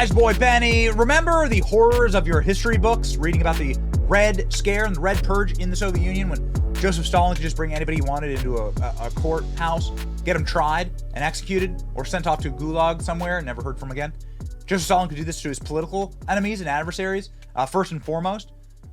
Wise boy Benny, remember the horrors of your history books reading about the Red Scare and the Red Purge in the Soviet Union when Joseph Stalin could just bring anybody he wanted into a courthouse, get them tried and executed or sent off to a gulag somewhere and never heard from again? Joseph Stalin could do this to his political enemies and adversaries, first and foremost,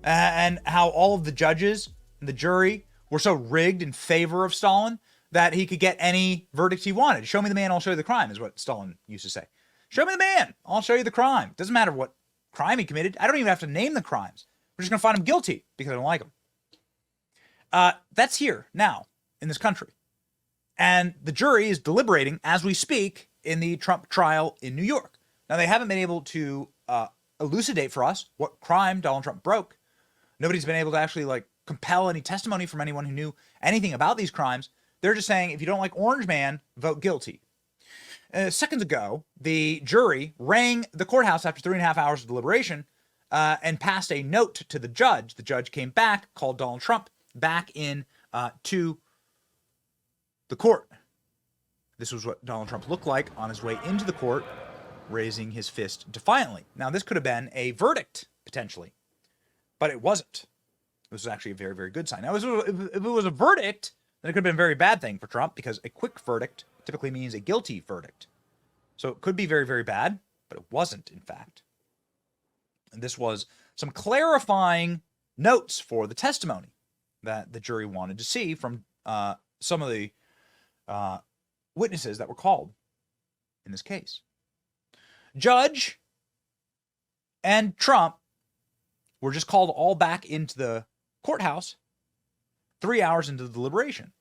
and how all of the judges and the jury were so rigged in favor of Stalin that he could get any verdict he wanted. Show me the man, I'll show you the crime, is what Stalin used to say. Show me the man, I'll show you the crime. Doesn't matter what crime he committed. I don't even have to name the crimes. We're just going to find him guilty because I don't like him. That's here now in this country. And the jury is deliberating as we speak in the Trump trial in New York. Now, they haven't been able to elucidate for us what crime Donald Trump broke. Nobody's been able to actually compel any testimony from anyone who knew anything about these crimes. They're just saying, if you don't like Orange Man, vote guilty. Seconds ago, the jury rang the courthouse after 3.5 hours of deliberation and passed a note to the judge. The judge came back, called Donald Trump back in to the court. This was what Donald Trump looked like on his way into the court, raising his fist defiantly. Now, this could have been a verdict, potentially, but it wasn't. This was actually a very, very good sign. Now, if it was a verdict, then it could have been a very bad thing for Trump, because a quick verdict typically means a guilty verdict. So it could be very, very bad, but it wasn't, in fact. And this was some clarifying notes for the testimony that the jury wanted to see from some of the witnesses that were called in this case. Judge and Trump were just called all back into the courthouse 3 hours into the deliberation.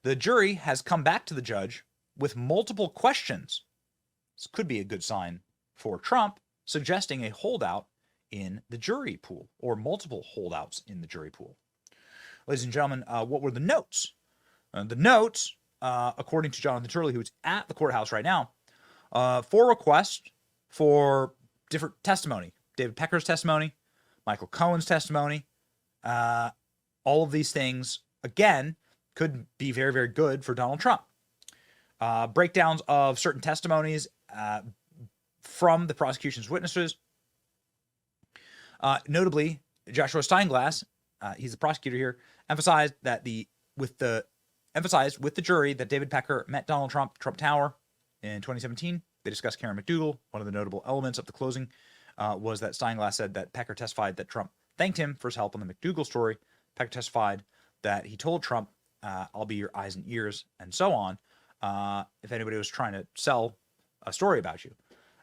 The jury has come back to the judge with multiple questions. This could be a good sign for Trump, suggesting a holdout in the jury pool, or multiple holdouts in the jury pool. Ladies and gentlemen, what were the notes? The notes, according to Jonathan Turley, who's at the courthouse right now, 4 requests for different testimony. David Pecker's testimony, Michael Cohen's testimony. All of these things, again, could be very, very good for Donald Trump. Breakdowns of certain testimonies from the prosecution's witnesses. Notably, Joshua Steinglass, he's the prosecutor here, emphasized with the jury that David Pecker met Donald Trump, Trump Tower, in 2017. They discussed Karen McDougal. One of the notable elements of the closing was that Steinglass said that Pecker testified that Trump thanked him for his help on the McDougal story. Pecker testified that he told Trump, I'll be your eyes and ears, and so on, if anybody was trying to sell a story about you.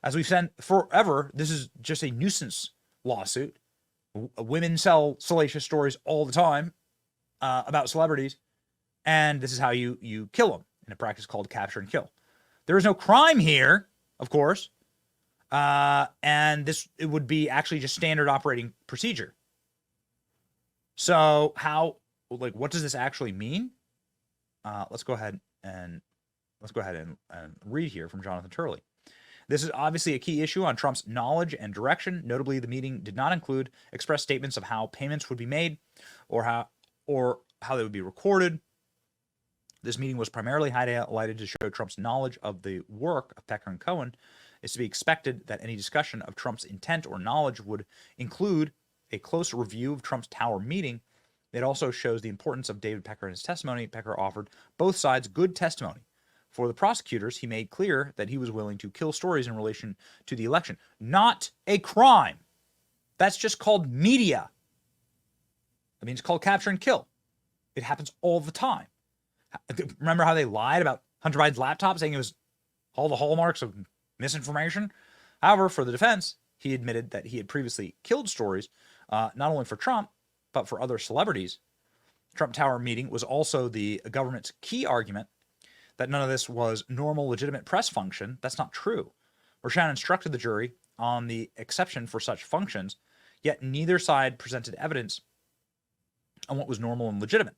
As we've said forever, this is just a nuisance lawsuit. Women sell salacious stories all the time about celebrities, and this is how you kill them in a practice called capture and kill. There is no crime here, of course, and it would be actually just standard operating procedure. So what does this actually mean? Let's go ahead and read here from Jonathan Turley. This is obviously a key issue on Trump's knowledge and direction. Notably, the meeting did not include express statements of how payments would be made or how they would be recorded. This meeting was primarily highlighted to show Trump's knowledge of the work of Pecker and Cohen. It's to be expected that any discussion of Trump's intent or knowledge would include a close review of Trump's Tower meeting. It also shows the importance of David Pecker and his testimony. Pecker offered both sides good testimony. For the prosecutors, he made clear that he was willing to kill stories in relation to the election. Not a crime. That's just called media. I mean, it's called capture and kill. It happens all the time. Remember how they lied about Hunter Biden's laptop, saying it was all the hallmarks of misinformation? However, for the defense, he admitted that he had previously killed stories, not only for Trump, but for other celebrities. Trump Tower meeting was also the government's key argument that none of this was normal, legitimate press function. That's not true. Rashan instructed the jury on the exception for such functions, yet neither side presented evidence on what was normal and legitimate.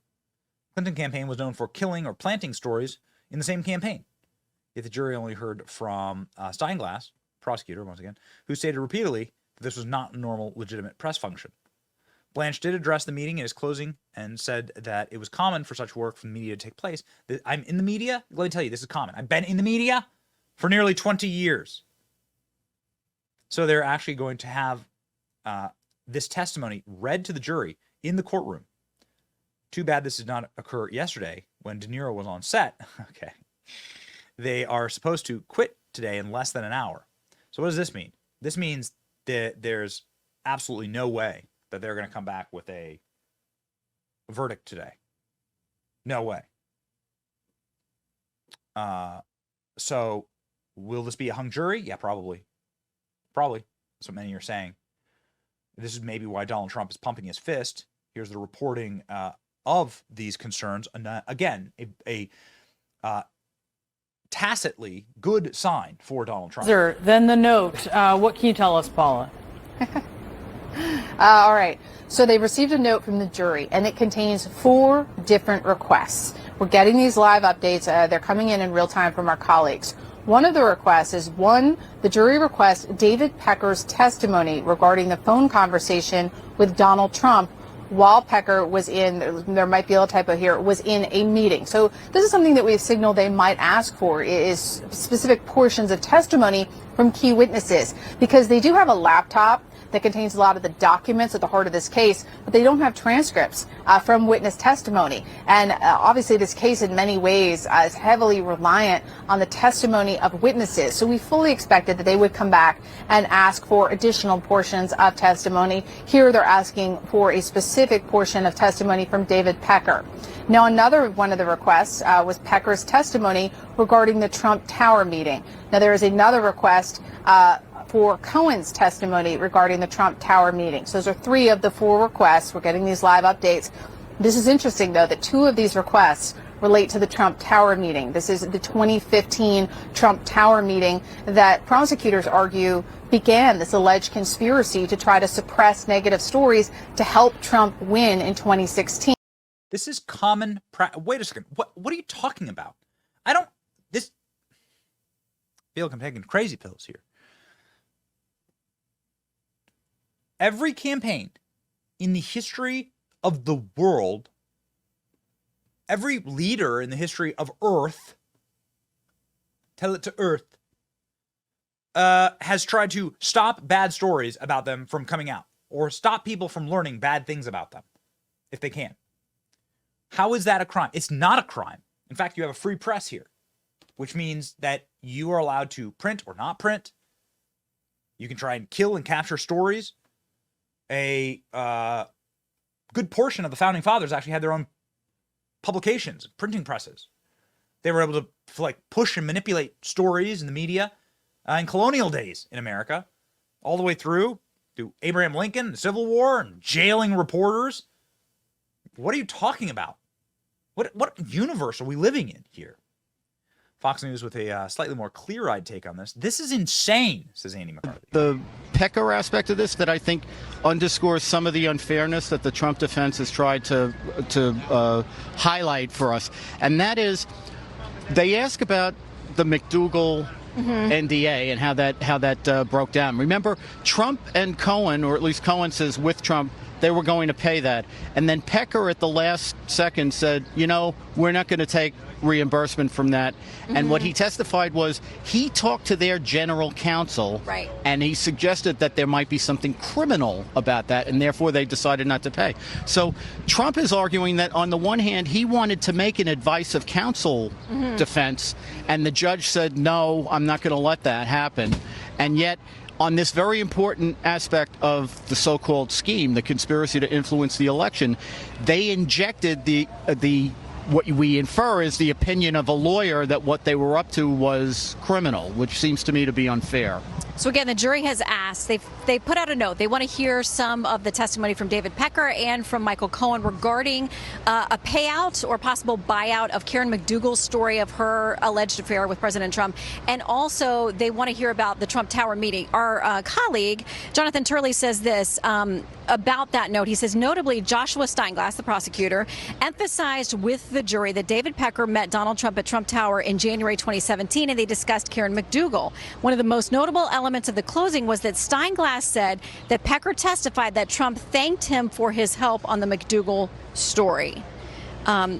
Clinton campaign was known for killing or planting stories in the same campaign. Yet the jury only heard from Steinglass, prosecutor once again, who stated repeatedly that this was not a normal, legitimate press function. Blanche did address the meeting in his closing and said that it was common for such work from the media to take place. I'm in the media. Let me tell you, this is common. I've been in the media for nearly 20 years. So they're actually going to have this testimony read to the jury in the courtroom. Too bad this did not occur yesterday when De Niro was on set. Okay. They are supposed to quit today in less than an hour. So what does this mean? This means that there's absolutely no way that they're going to come back with a verdict today. No way. So will this be a hung jury? Yeah, probably. Probably. That's what many are saying. This is maybe why Donald Trump is pumping his fist. Here's the reporting of these concerns. And again, a tacitly good sign for Donald Trump. Then the note. What can you tell us, Paula? All right. So they received a note from the jury, and it contains 4 different requests. We're getting these live updates. They're coming in real time from our colleagues. One of the requests is, the jury requests David Pecker's testimony regarding the phone conversation with Donald Trump while Pecker was there might be a little typo here, was in a meeting. So this is something that we've signaled they might ask for, is specific portions of testimony from key witnesses, because they do have a laptop that contains a lot of the documents at the heart of this case, but they don't have transcripts from witness testimony. And obviously this case in many ways is heavily reliant on the testimony of witnesses. So we fully expected that they would come back and ask for additional portions of testimony. Here they're asking for a specific portion of testimony from David Pecker. Now, another one of the requests was Pecker's testimony regarding the Trump Tower meeting. Now, there is another request for Cohen's testimony regarding the Trump Tower meeting. So those are 3 of the 4 requests. We're getting these live updates. This is interesting, though, that 2 of these requests relate to the Trump Tower meeting. This is the 2015 Trump Tower meeting that prosecutors argue began this alleged conspiracy to try to suppress negative stories to help Trump win in 2016. This is common Wait a second. What are you talking about? I feel like I'm taking crazy pills here. Every campaign in the history of the world, every leader in the history of Earth, tell it to Earth, has tried to stop bad stories about them from coming out, or stop people from learning bad things about them, if they can. How is that a crime? It's not a crime. In fact, you have a free press here, which means that you are allowed to print or not print. You can try and kill and capture stories. A good portion of the founding fathers actually had their own publications, printing presses. They were able to push and manipulate stories in the media in colonial days in America, all the way through to Abraham Lincoln, the Civil War, and jailing reporters. What are you talking about? What universe are we living in here? Fox News with a slightly more clear-eyed take on this. This is insane, says Andy McCarthy. The Pecker aspect of this that I think underscores some of the unfairness that the Trump defense has tried to highlight for us. And that is, they ask about the McDougal NDA and how that broke down. Remember, Trump and Cohen, or at least Cohen says with Trump, they were going to pay that. And then Pecker at the last second said, we're not going to take reimbursement from that. And what he testified was he talked to their general counsel, right, and he suggested that there might be something criminal about that, and therefore they decided not to pay. So Trump is arguing that on the one hand, he wanted to make an advice of counsel defense, and the judge said, no, I'm not going to let that happen. And yet, on this very important aspect of the so-called scheme, the conspiracy to influence the election, they injected the what we infer is the opinion of a lawyer that what they were up to was criminal, which seems to me to be unfair. So again, the jury has asked, they put out a note. They want to hear some of the testimony from David Pecker and from Michael Cohen regarding a payout or possible buyout of Karen McDougal's story of her alleged affair with President Trump. And also they want to hear about the Trump Tower meeting. Our colleague, Jonathan Turley, says this about that note. He says, notably, Joshua Steinglass, the prosecutor, emphasized with the jury that David Pecker met Donald Trump at Trump Tower in January 2017, and they discussed Karen McDougal. One of the most notable elements of the closing was that Steinglass said that Pecker testified that Trump thanked him for his help on the McDougal story.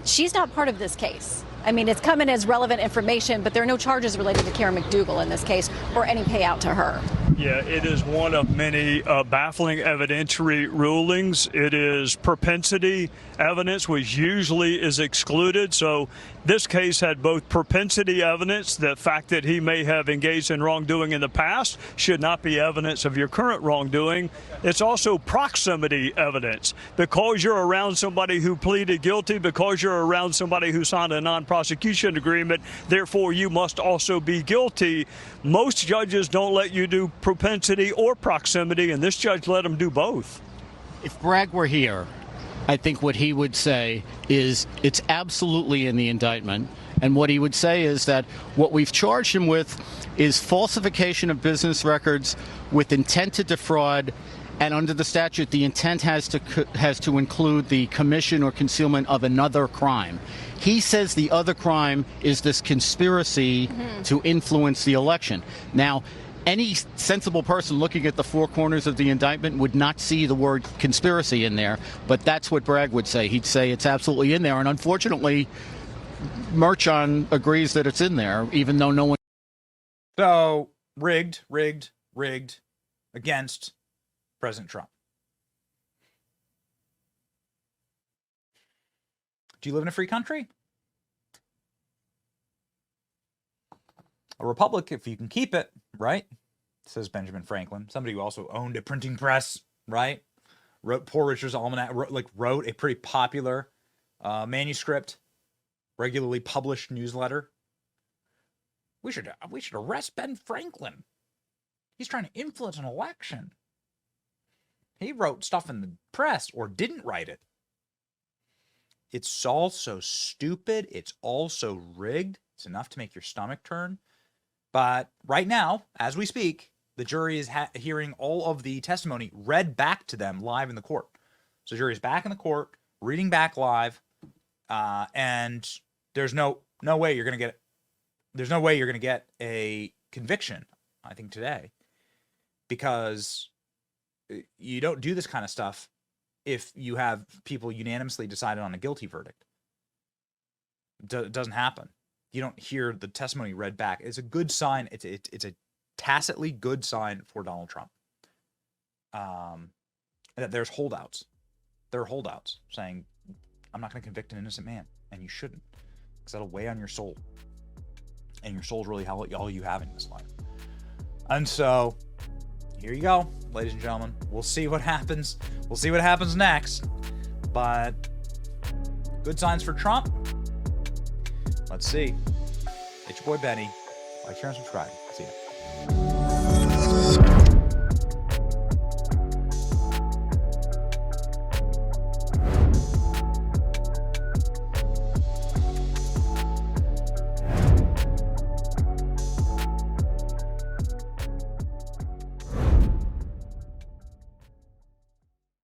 She's not part of this case. I mean, it's coming as relevant information, but there are no charges related to Karen McDougal in this case or any payout to her. Yeah, it is one of many baffling evidentiary rulings. It is propensity evidence, which usually is excluded. So this case had both propensity evidence, the fact that he may have engaged in wrongdoing in the past should not be evidence of your current wrongdoing. It's also proximity evidence. Because you're around somebody who pleaded guilty, because you're around somebody who signed a non-prosecution agreement, therefore you must also be guilty. Most judges don't let you do propensity or proximity, and this judge let him do both. If Bragg were here, I think what he would say is it's absolutely in the indictment. And what he would say is that what we've charged him with is falsification of business records with intent to defraud. And under the statute, the intent has to include the commission or concealment of another crime. He says the other crime is this conspiracy to influence the election. Now, any sensible person looking at the four corners of the indictment would not see the word conspiracy in there, but that's what Bragg would say. He'd say it's absolutely in there, and unfortunately, Merchon agrees that it's in there, even though no one... So, rigged against President Trump. Do you live in a free country? A republic, if you can keep it, right? Says Benjamin Franklin. Somebody who also owned a printing press, right? Wrote Poor Richard's Almanac, wrote a pretty popular manuscript, regularly published newsletter. We should arrest Ben Franklin. He's trying to influence an election. He wrote stuff in the press or didn't write it. It's all so stupid. It's all so rigged. It's enough to make your stomach turn. But right now, as we speak, the jury is hearing all of the testimony read back to them live in the court. So the jury is back in the court, reading back live, and there's no way you're going to get there's no way you're going to get a conviction, I think, today, because you don't do this kind of stuff if you have people unanimously decided on a guilty verdict. It doesn't happen. You don't hear the testimony read back. It's a good sign. It's a tacitly good sign for Donald Trump. That there's holdouts. There are holdouts saying, I'm not going to convict an innocent man, and you shouldn't, because that'll weigh on your soul. And your soul's really all you have in this life. And so, here you go, ladies and gentlemen. We'll see what happens. We'll see what happens next. But good signs for Trump. Let's see. It's your boy Benny. Like, share, and subscribe.